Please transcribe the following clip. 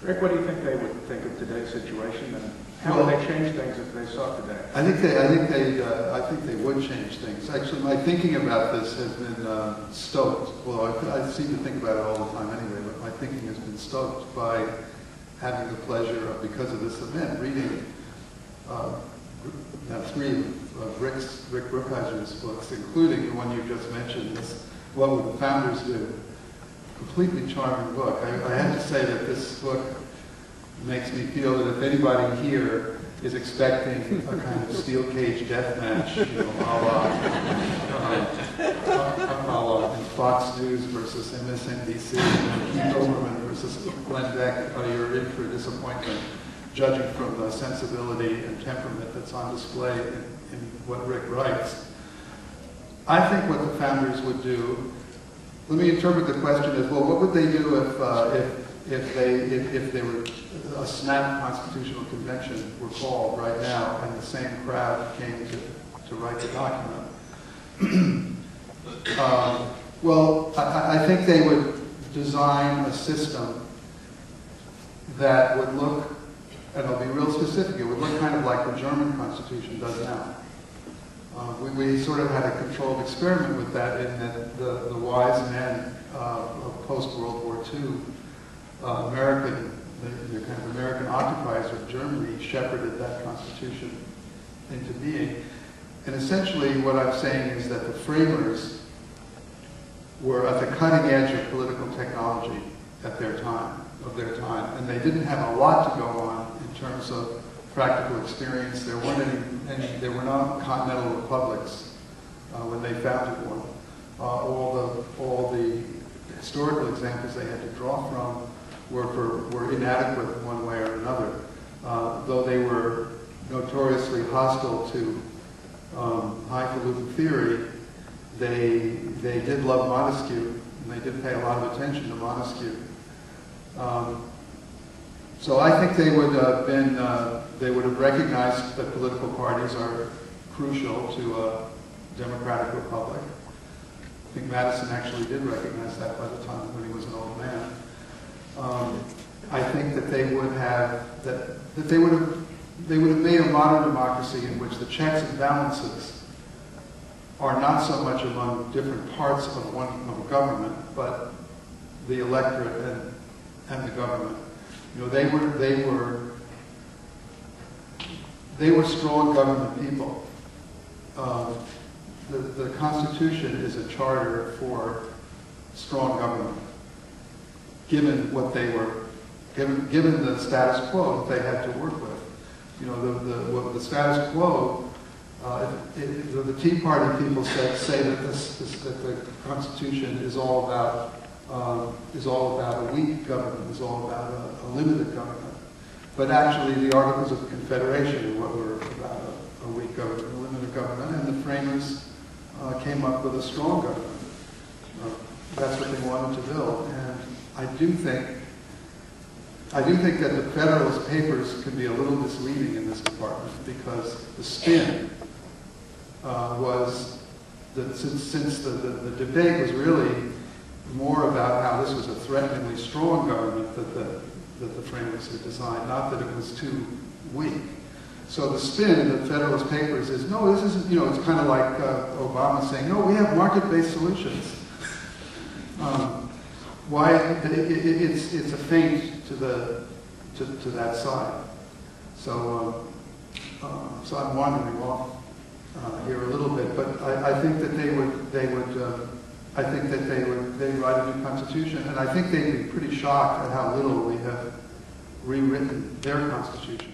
Rick, what do you think they would think of today's situation, and how would they change things if they saw it today? I think they would change things. Actually, my thinking about this has been stoked. Well, I seem to think about it all the time anyway, but my thinking has been stoked by having the pleasure of, because of this event, reading three of Rick Brookhiser's books, including the one you just mentioned, this What Would the Founders Do? Completely charming book. I have to say that this book makes me feel that if anybody here is expecting a kind of steel cage death match, you know, a la Fox News versus MSNBC, Keith Olbermann versus Glenn Beck, you're in for disappointment, judging from the sensibility and temperament that's on display in what Rick writes. I think what the founders would do, let me interpret the question as, well, what would they do if they were, a snap constitutional convention were called right now and the same crowd came to write the document? Well, I think they would design a system that would look, and I'll be real specific, it would look kind of like the German Constitution does now. We sort of had a controlled experiment with that in that the wise men of post-World War II, the kind of American occupiers of Germany shepherded that constitution into being. And essentially what I'm saying is that the framers were at the cutting edge of political technology at their time, and they didn't have a lot to go on in terms of practical experience. There were not continental republics when they founded one. All the historical examples they had to draw from were inadequate one way or another. Though they were notoriously hostile to highfalutin theory, they did love Montesquieu, and they did pay a lot of attention to Montesquieu. So I think they would have recognized that political parties are crucial to a democratic republic. I think Madison actually did recognize that by the time when he was an old man. I think that they would have made a modern democracy in which the checks and balances are not so much among different parts of a government, but the electorate and the government. You know, they were strong government people. The Constitution is a charter for strong government, given what they were, given the status quo that they had to work with. You know, the status quo. The Tea Party people say that that the Constitution is all about a weak government, is all about a limited government. But actually, the Articles of Confederation were about a weak government, a limited government, and the framers came up with a strong government. That's what they wanted to build, and I do think that the Federalist Papers can be a little misleading in this department because the spin was that since the debate was really more about how this was a threateningly strong government that the framers had designed, not that it was too weak. So the spin in the Federalist Papers is, no, this isn't, you know, it's kind of like Obama saying, no, we have market-based solutions. Why? It's a feint to that side. So I'm wandering off here a little bit, but I think that they'd write a new constitution, and I think they'd be pretty shocked at how little we have rewritten their constitution.